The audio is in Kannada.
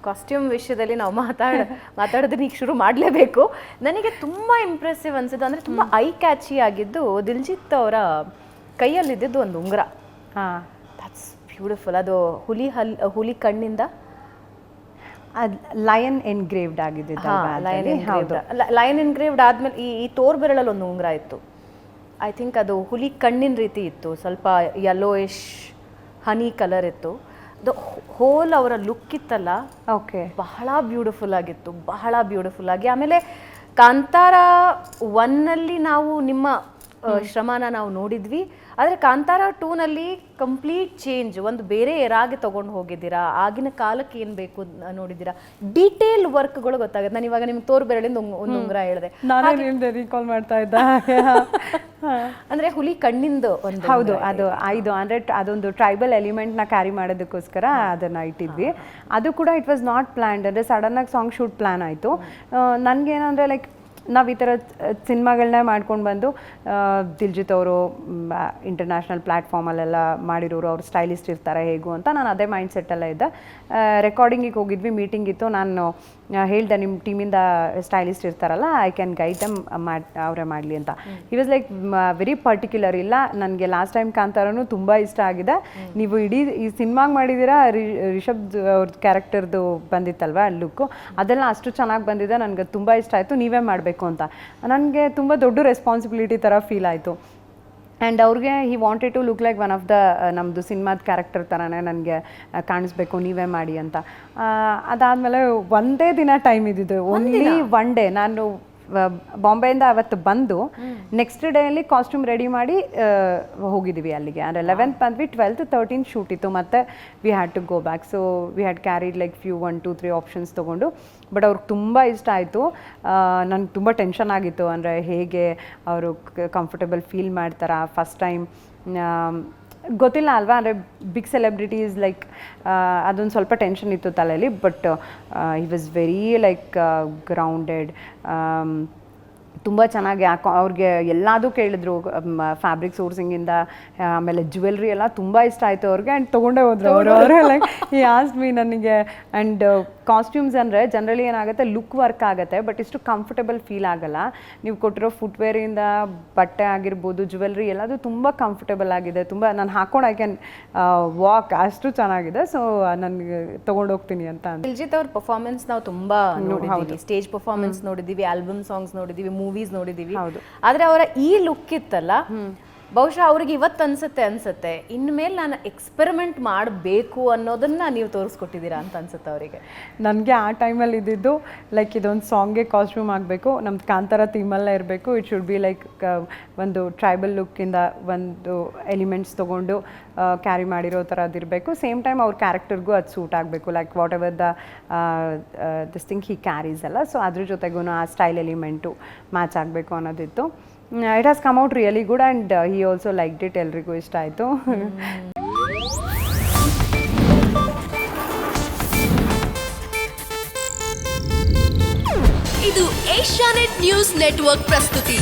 ಕಾಸ್ಟ್ಯೂಮ್ ವಿಷಯದಲ್ಲಿ ನಾವು ಮಾತಾಡೋದನ್ನ ಈಗ ಶುರು ಮಾಡಲೇಬೇಕು. ನನಗೆ ತುಂಬ ಇಂಪ್ರೆಸಿವ್ ಅನ್ಸಿದ್ದು ಅಂದರೆ ತುಂಬ ಐ ಕ್ಯಾಚಿ ಆಗಿದ್ದು ದಿಲ್ಜಿತ್ ಅವರ ಕೈಯಲ್ಲಿದ್ದಿದ್ದು ಒಂದು ಉಂಗುರ. That's beautiful. ಅದು ಹುಲಿ ಕಣ್ಣಿಂದ ಅದು ಲಯನ್ ಎನ್ಗ್ರೇವ್ಡ್ ಆಗಿದೆ. ಲಯನ್ ಎನ್ಗ್ರೇವ್ಡ್ ಆದ್ಮೇಲೆ ಈ ತೋರ್ ಬೆರಳಲ್ಲಿ ಒಂದು ಉಂಗುರ ಇತ್ತು. ಐ ಥಿಂಕ್ ಅದು ಹುಲಿ ಕಣ್ಣಿನ ರೀತಿ ಇತ್ತು, ಸ್ವಲ್ಪ ಯೆಲ್ಲೋಯಿಶ್ ಹನಿ ಕಲರ್ ಇತ್ತು. ಅದು ಹೋಲ್ ಅವರ ಲುಕ್ ಇತ್ತಲ್ಲ, ಓಕೆ, ಬಹಳ ಬ್ಯೂಟಿಫುಲ್ ಆಗಿತ್ತು, ಬಹಳ ಬ್ಯೂಟಿಫುಲ್ ಆಗಿ. ಆಮೇಲೆ ಕಾಂತಾರ 1ನಲ್ಲಿ ನಾವು ನಿಮ್ಮ ಶ್ರಮನ ನಾವು ನೋಡಿದ್ವಿ, ಆದರೆ ಕಾಂತಾರ 2ನಲ್ಲಿ ಕಂಪ್ಲೀಟ್ ಚೇಂಜ್, ಒಂದು ಬೇರೆ ಎರಾಗೆ ತೊಗೊಂಡು ಹೋಗಿದ್ದೀರಾ, ಆಗಿನ ಕಾಲಕ್ಕೆ ಏನು ಬೇಕು ನೋಡಿದ್ದೀರಾ, ಡೀಟೇಲ್ ವರ್ಕ್ಗಳು ಗೊತ್ತಾಗುತ್ತೆ. ನಾನು ಇವಾಗ ನಿಮ್ಗೆ ತೋರ್ ಬೆರಳಿಂದ ಒಂದು ಉಂಗುರ ಹೇಳಿದೆ, ರೀಕಾಲ್ ಮಾಡ್ತಾ ಇದ್ದ. ಅಂದರೆ ಹುಲಿ ಕಣ್ಣಿಂದು ಒಂದು, ಹೌದು, ಅದು ಅಂದರೆ ಅದೊಂದು ಟ್ರೈಬಲ್ ಎಲಿಮೆಂಟ್ನ ಕ್ಯಾರಿ ಮಾಡೋದಕ್ಕೋಸ್ಕರ ಅದನ್ನು ಇಟ್ಟಿದ್ವಿ. ಅದು ಕೂಡ ಇಟ್ ವಾಸ್ ನಾಟ್ ಪ್ಲ್ಯಾನ್ಡ್, ಅಂದರೆ ಸಡನ್ನಾಗಿ ಸಾಂಗ್ ಶೂಟ್ ಪ್ಲ್ಯಾನ್ ಆಯಿತು. ನನಗೇನಂದರೆ ಲೈಕ್ ನಾವು ಈ ಥರ ಸಿನಿಮಾಗಳನ್ನ ಮಾಡ್ಕೊಂಡು ಬಂದು ದಿಲ್ಜಿತ್ ಅವರು ಇಂಟರ್ನ್ಯಾಷನಲ್ ಪ್ಲ್ಯಾಟ್ಫಾರ್ಮಲ್ಲೆಲ್ಲ ಮಾಡಿರೋರು, ಅವ್ರು ಸ್ಟೈಲಿಸ್ಟ್ ಇರ್ತಾರೆ ಹೇಗೂ ಅಂತ ನಾನು ಅದೇ ಮೈಂಡ್ ಸೆಟ್ಟೆಲ್ಲ ಇದ್ದೆ. ರೆಕಾರ್ಡಿಂಗಿಗೆ ಹೋಗಿದ್ವಿ, ಮೀಟಿಂಗ್ ಇತ್ತು. ನಾನು ಹೇಳ್ದೆ ನಿಮ್ಮ ಟೀಮಿಂದ ಸ್ಟೈಲಿಸ್ಟ್ ಇರ್ತಾರಲ್ಲ, ಐ ಕ್ಯಾನ್ ಗೈಡ್ ದಮ್, ಅವರೇ ಮಾಡಲಿ ಅಂತ. He was like very particular. ಇಲ್ಲ, ನನಗೆ ಲಾಸ್ಟ್ ಟೈಮ್ ಕಾಂತಾರನು ತುಂಬ ಇಷ್ಟ ಆಗಿದೆ, ನೀವು ಇಡೀ ಈ ಸಿನಿಮಾಗೆ ಮಾಡಿದ್ದೀರಾ, ರಿಷಬ್ ಅವ್ರ ಕ್ಯಾರೆಕ್ಟರ್ದು ಬಂದಿತ್ತಲ್ವ ಲುಕ್ಕು, ಅದೆಲ್ಲ ಅಷ್ಟು ಚೆನ್ನಾಗಿ ಬಂದಿದೆ, ನನಗೆ ತುಂಬ ಇಷ್ಟ ಆಯಿತು, ನೀವೇ ಮಾಡಬೇಕು ಅಂತ. ನನಗೆ ತುಂಬ ದೊಡ್ಡ ರೆಸ್ಪಾನ್ಸಿಬಿಲಿಟಿ ಥರ ಫೀಲ್ ಆಯಿತು. ಆ್ಯಂಡ್ ಅವ್ರಿಗೆ he wanted to look like one of the ನಮ್ಮದು ಸಿನಿಮಾದ ಕ್ಯಾರೆಕ್ಟರ್ ಥರನೇ ನನಗೆ ಕಾಣಿಸ್ಬೇಕು, ನೀವೇ ಮಾಡಿ ಅಂತ. ಅದಾದಮೇಲೆ ಒಂದೇ ದಿನ ಟೈಮ್ ಇದ್ದಿದ್ದು, ಓನ್ಲಿ ಒನ್ ಡೇ. ನಾನು ಬಾಂಬೆಯಿಂದ ಅವತ್ತು ಬಂದು ನೆಕ್ಸ್ಟ್ ಡೇಯಲ್ಲಿ ಕಾಸ್ಟ್ಯೂಮ್ ರೆಡಿ ಮಾಡಿ ಹೋಗಿದ್ದೀವಿ ಅಲ್ಲಿಗೆ. ಅಂದರೆ 11th ಬಂದ್ವಿ, 12th 13th ಶೂಟ್ ಇತ್ತು, ಮತ್ತು we had to go back. So we had carried like few 1 2 3 options ತೊಗೊಂಡು. ಬಟ್ ಅವ್ರಿಗೆ ತುಂಬ ಇಷ್ಟ ಆಯಿತು. ನನಗೆ ತುಂಬ ಟೆನ್ಷನ್ ಆಗಿತ್ತು, ಅಂದರೆ ಹೇಗೆ ಅವರು ಕಂಫರ್ಟೇಬಲ್ ಫೀಲ್ ಮಾಡ್ತಾರಾ, ಫಸ್ಟ್ ಟೈಮ್ ಗೊತ್ತಿಲ್ಲ ಅಲ್ವಾ, ಅಂದರೆ ಬಿಗ್ ಸೆಲೆಬ್ರಿಟೀಸ್ ಲೈಕ್ ಅದೊಂದು ಸ್ವಲ್ಪ ಟೆನ್ಷನ್ ಇತ್ತು ತಲೆಯಲ್ಲಿ. But he was very like grounded, ತುಂಬ ಚೆನ್ನಾಗಿ. ಅವ್ರಿಗೆ ಎಲ್ಲದೂ ಕೇಳಿದ್ರು, ಫ್ಯಾಬ್ರಿಕ್ ಸೋರ್ಸಿಂಗಿಂದ ಆಮೇಲೆ ಜ್ಯುವೆಲ್ರಿ ಎಲ್ಲ ತುಂಬ ಇಷ್ಟ ಆಯಿತು ಅವ್ರಿಗೆ. ಆ್ಯಂಡ್ ತೊಗೊಂಡೇ ಹೋದ್ರು ಅವರು. ಲೈಕ್ ಈ ಆಸ್ಕ್ ಮೀ ನನಗೆ. ಆ್ಯಂಡ್ ಕಾಸ್ಟ್ಯೂಮ್ಸ್ ಅಂದರೆ ಜನರಲಿ ಏನಾಗುತ್ತೆ, ಲುಕ್ ವರ್ಕ್ ಆಗುತ್ತೆ, ಬಟ್ ಇಷ್ಟು ಕಂಫರ್ಟೇಬಲ್ ಫೀಲ್ ಆಗಲ್ಲ. ನೀವು ಕೊಟ್ಟಿರೋ ಫುಟ್ವೇರಿಂದ ಬಟ್ಟೆ ಆಗಿರ್ಬೋದು, ಜ್ಯುವೆಲ್ರಿ ಎಲ್ಲದು ತುಂಬ ಕಂಫರ್ಟೇಬಲ್ ಆಗಿದೆ, ತುಂಬ ನಾನು ಹಾಕೊಂಡು ಐ ಕ್ಯಾನ್ ವಾಕ್, ಅಷ್ಟು ಚೆನ್ನಾಗಿದೆ. ಸೊ ನನಗೆ ತೊಗೊಂಡೋಗ್ತೀನಿ ಅಂತ. ದಿಲ್ಜಿತ್ ಅವ್ರ ಪರ್ಫಾರ್ಮೆನ್ಸ್ ನಾವು ತುಂಬ ನೋಡಿದ್ದೀವಿ, ಸ್ಟೇಜ್ ಪರ್ಫಾರ್ಮೆನ್ಸ್ ನೋಡಿದ್ದೀವಿ, ಆಲ್ಬಮ್ ಸಾಂಗ್ಸ್ ನೋಡಿದ್ದೀವಿ, ಮೂವೀಸ್ ನೋಡಿದ್ದೀವಿ. ಆದರೆ ಅವರ ಈ ಲುಕ್ ಇತ್ತಲ್ಲ, ಬಹುಶಃ ಅವ್ರಿಗೆ ಇವತ್ತು ಅನ್ಸುತ್ತೆ ಇನ್ಮೇಲೆ ನಾನು ಎಕ್ಸ್ಪೆರಿಮೆಂಟ್ ಮಾಡಬೇಕು ಅನ್ನೋದನ್ನ ನೀವು ತೋರಿಸ್ಕೊಟ್ಟಿದ್ದೀರಾ ಅಂತ ಅನ್ಸುತ್ತೆ ಅವರಿಗೆ. ನನಗೆ ಆ ಟೈಮಲ್ಲಿ ಇದ್ದಿದ್ದು ಲೈಕ್ ಇದೊಂದು ಸಾಂಗ್ಗೆ ಕಾಸ್ಟ್ಯೂಮ್ ಆಗಬೇಕು, ನಮ್ದು ಕಾಂತಾರ ಥೀಮಲ್ಲೇ ಇರಬೇಕು, ಇಟ್ ಶುಡ್ ಬಿ ಲೈಕ್ ಒಂದು ಟ್ರೈಬಲ್ ಲುಕ್ಕಿಂದ ಒಂದು ಎಲಿಮೆಂಟ್ಸ್ ತೊಗೊಂಡು ಕ್ಯಾರಿ ಮಾಡಿರೋ ಥರದಿರಬೇಕು. ಸೇಮ್ ಟೈಮ್ ಅವ್ರ ಕ್ಯಾರೆಕ್ಟರ್ಗೂ ಅದು ಸೂಟ್ ಆಗಬೇಕು, like what ever this thing he carries ಅಲ್ಲ. ಸೊ ಅದ್ರ ಜೊತೆಗೂ ಆ ಸ್ಟೈಲ್ ಎಲಿಮೆಂಟು ಮ್ಯಾಚ್ ಆಗಬೇಕು ಅನ್ನೋದಿತ್ತು. It has come out really good and he also liked it. ಎಲ್ರಿಗೂ ಇಷ್ಟ ಆಯಿತು. ಇದು ಏಷ್ಯಾನೆಟ್ ನ್ಯೂಸ್ ನೆಟ್ವರ್ಕ್ ಪ್ರಸ್ತುತಿ.